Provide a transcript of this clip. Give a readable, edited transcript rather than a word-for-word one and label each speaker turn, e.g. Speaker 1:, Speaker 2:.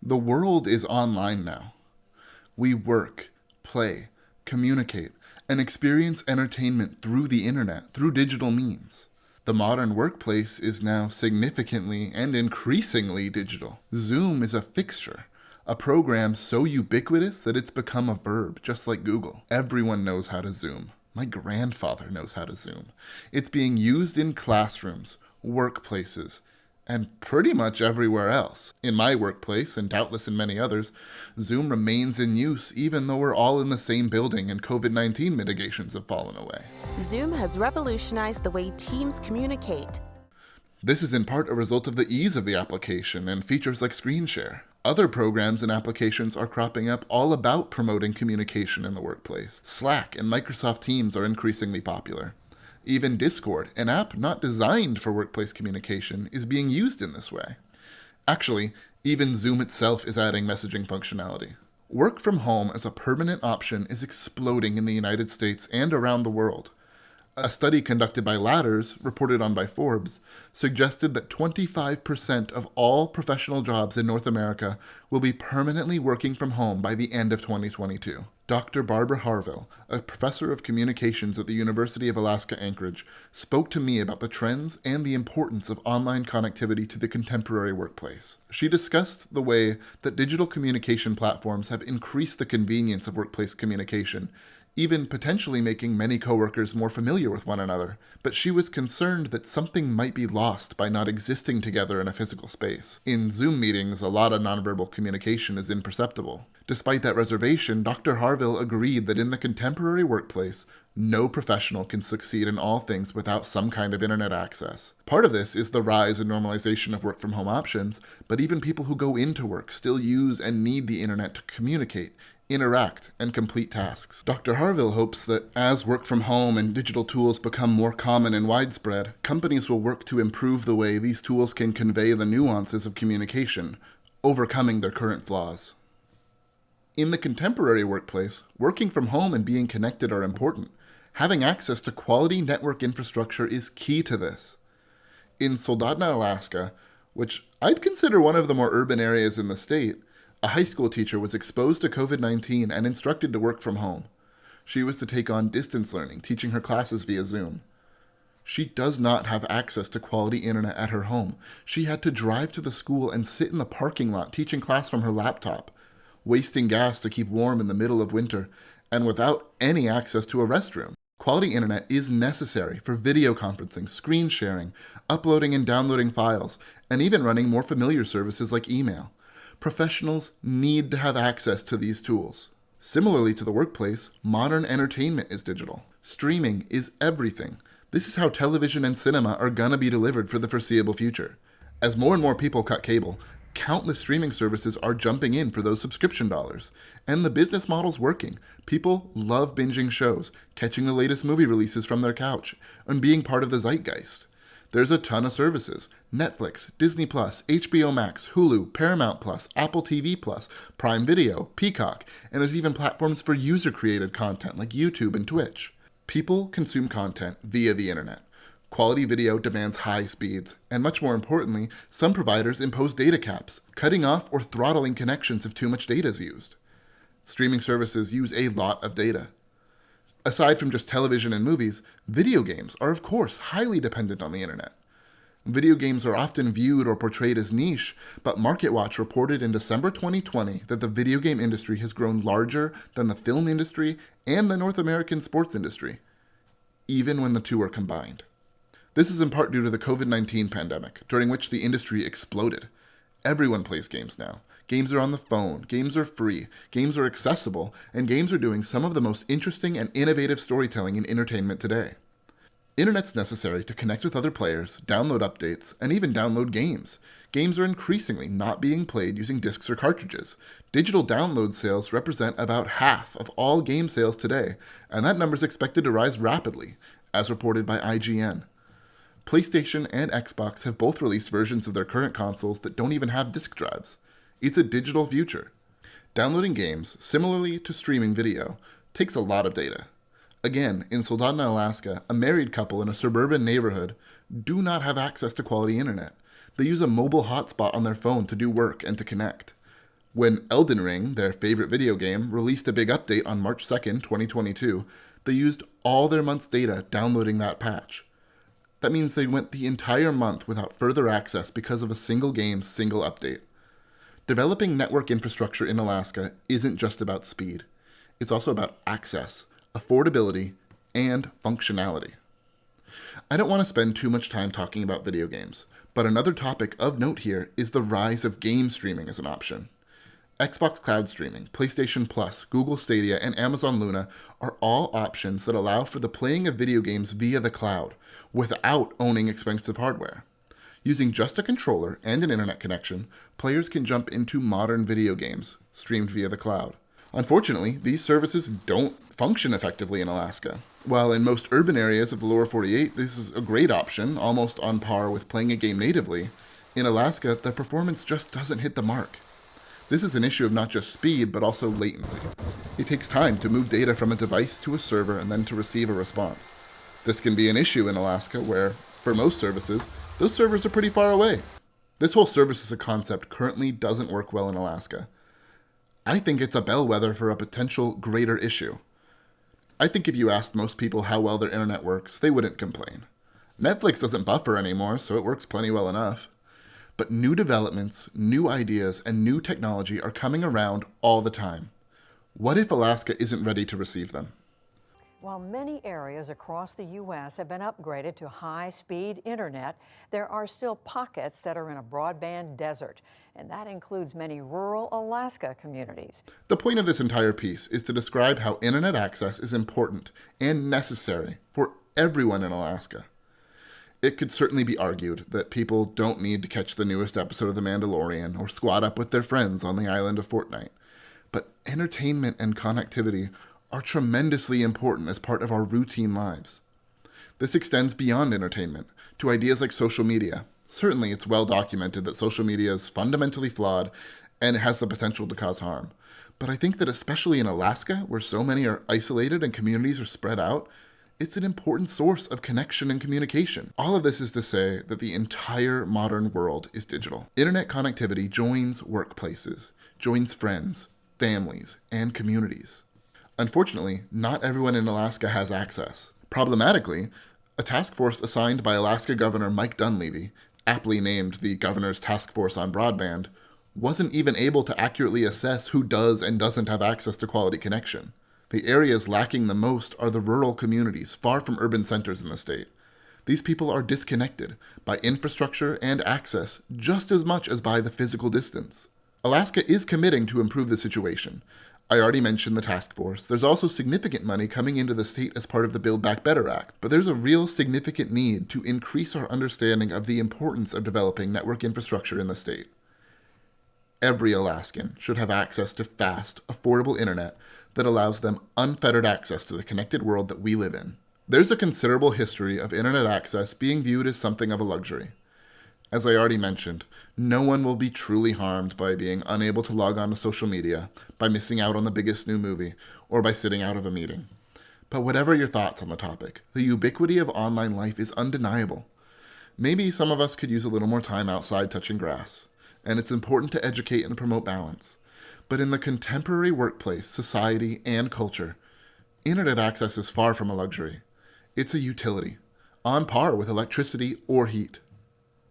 Speaker 1: The world is online now. We work, play, communicate, and experience entertainment through the internet, through digital means. The modern workplace is now significantly and increasingly digital. Zoom is a fixture, a program so ubiquitous that it's become a verb, just like Google. Everyone knows how to Zoom. My grandfather knows how to Zoom. It's being used in classrooms, workplaces, and pretty much everywhere else. In my workplace, and doubtless in many others, Zoom remains in use even though we're all in the same building and COVID-19 mitigations have fallen away.
Speaker 2: Zoom has revolutionized the way teams communicate.
Speaker 1: This is in part a result of the ease of the application and features like screen share. Other programs and applications are cropping up all about promoting communication in the workplace. Slack and Microsoft Teams are increasingly popular. Even Discord, an app not designed for workplace communication, is being used in this way. Actually, even Zoom itself is adding messaging functionality. Work from home as a permanent option is exploding in the United States and around the world. A study conducted by Ladders, reported on by Forbes, suggested that 25% of all professional jobs in North America will be permanently working from home by the end of 2022. Dr. Barbara Harville, a professor of communications at the University of Alaska Anchorage, spoke to me about the trends and the importance of online connectivity to the contemporary workplace. She discussed the way that digital communication platforms have increased the convenience of workplace communication, even potentially making many coworkers more familiar with one another. But she was concerned that something might be lost by not existing together in a physical space. In Zoom meetings, a lot of nonverbal communication is imperceptible. Despite that reservation, Dr. Harville agreed that in the contemporary workplace, no professional can succeed in all things without some kind of internet access. Part of this is the rise and normalization of work-from-home options, but even people who go into work still use and need the internet to communicate, interact, and complete tasks. Dr. Harville hopes that as work from home and digital tools become more common and widespread, companies will work to improve the way these tools can convey the nuances of communication, overcoming their current flaws. In the contemporary workplace, working from home and being connected are important. Having access to quality network infrastructure is key to this. In Soldotna, Alaska, which I'd consider one of the more urban areas in the state, a high school teacher was exposed to COVID-19 and instructed to work from home. She was to take on distance learning, teaching her classes via Zoom. She does not have access to quality internet at her home. She had to drive to the school and sit in the parking lot teaching class from her laptop, wasting gas to keep warm in the middle of winter, and without any access to a restroom. Quality internet is necessary for video conferencing, screen sharing, uploading and downloading files, and even running more familiar services like email. Professionals need to have access to these tools. Similarly to the workplace, modern entertainment is digital. Streaming is everything. This is how television and cinema are gonna be delivered for the foreseeable future. As more and more people cut cable, countless streaming services are jumping in for those subscription dollars. And the business model's working. People love binging shows, catching the latest movie releases from their couch, and being part of the zeitgeist. There's a ton of services: Netflix, Disney+, HBO Max, Hulu, Paramount+, Apple TV+, Prime Video, Peacock, and there's even platforms for user-created content like YouTube and Twitch. People consume content via the internet. Quality video demands high speeds, and much more importantly, some providers impose data caps, cutting off or throttling connections if too much data is used. Streaming services use a lot of data. Aside from just television and movies, video games are of course highly dependent on the internet. Video games are often viewed or portrayed as niche, but MarketWatch reported in December 2020 that the video game industry has grown larger than the film industry and the North American sports industry, even when the two are combined. This is in part due to the COVID-19 pandemic, during which the industry exploded. Everyone plays games now. Games are on the phone, games are free, games are accessible, and games are doing some of the most interesting and innovative storytelling in entertainment today. Internet's necessary to connect with other players, download updates, and even download games. Games are increasingly not being played using discs or cartridges. Digital download sales represent about half of all game sales today, and that number is expected to rise rapidly, as reported by IGN. PlayStation and Xbox have both released versions of their current consoles that don't even have disk drives. It's a digital future. Downloading games, similarly to streaming video, takes a lot of data. Again, in Soldotna, Alaska, a married couple in a suburban neighborhood do not have access to quality internet. They use a mobile hotspot on their phone to do work and to connect. When Elden Ring, their favorite video game, released a big update on March 2nd, 2022, they used all their month's data downloading that patch. That means they went the entire month without further access because of a single game's single update. Developing network infrastructure in Alaska isn't just about speed. It's also about access, affordability, and functionality. I don't want to spend too much time talking about video games, but another topic of note here is the rise of game streaming as an option. Xbox Cloud Streaming, PlayStation Plus, Google Stadia, and Amazon Luna are all options that allow for the playing of video games via the cloud without owning expensive hardware. Using just a controller and an internet connection, players can jump into modern video games streamed via the cloud. Unfortunately, these services don't function effectively in Alaska. While in most urban areas of the lower 48, this is a great option, almost on par with playing a game natively, in Alaska, the performance just doesn't hit the mark. This is an issue of not just speed, but also latency. It takes time to move data from a device to a server and then to receive a response. This can be an issue in Alaska where, for most services, those servers are pretty far away. This whole service as a concept currently doesn't work well in Alaska. I think it's a bellwether for a potential greater issue. I think if you asked most people how well their internet works, they wouldn't complain. Netflix doesn't buffer anymore, so it works plenty well enough. But new developments, new ideas, and new technology are coming around all the time. What if Alaska isn't ready to receive them?
Speaker 3: While many areas across the U.S. have been upgraded to high-speed internet, there are still pockets that are in a broadband desert, and that includes many rural Alaska communities.
Speaker 1: The point of this entire piece is to describe how internet access is important and necessary for everyone in Alaska. It could certainly be argued that people don't need to catch the newest episode of The Mandalorian or squat up with their friends on the island of Fortnite, but entertainment and connectivity are tremendously important as part of our routine lives. This extends beyond entertainment to ideas like social media. Certainly, it's well documented that social media is fundamentally flawed and it has the potential to cause harm. But I think that especially in Alaska, where so many are isolated and communities are spread out, it's an important source of connection and communication. All of this is to say that the entire modern world is digital. Internet connectivity joins workplaces, joins friends, families, and communities. Unfortunately, not everyone in Alaska has access. Problematically, a task force assigned by Alaska Governor Mike Dunleavy, aptly named the Governor's Task Force on Broadband, wasn't even able to accurately assess who does and doesn't have access to quality connection. The areas lacking the most are the rural communities far from urban centers in the state. These people are disconnected by infrastructure and access just as much as by the physical distance. Alaska is committing to improve the situation. I already mentioned the task force. There's also significant money coming into the state as part of the Build Back Better Act, but there's a real significant need to increase our understanding of the importance of developing network infrastructure in the state. Every Alaskan should have access to fast, affordable internet that allows them unfettered access to the connected world that we live in. There's a considerable history of internet access being viewed as something of a luxury. As I already mentioned, no one will be truly harmed by being unable to log on to social media, by missing out on the biggest new movie, or by sitting out of a meeting. But whatever your thoughts on the topic, the ubiquity of online life is undeniable. Maybe some of us could use a little more time outside touching grass, and it's important to educate and promote balance. But in the contemporary workplace, society, and culture, internet access is far from a luxury. It's a utility, on par with electricity or heat.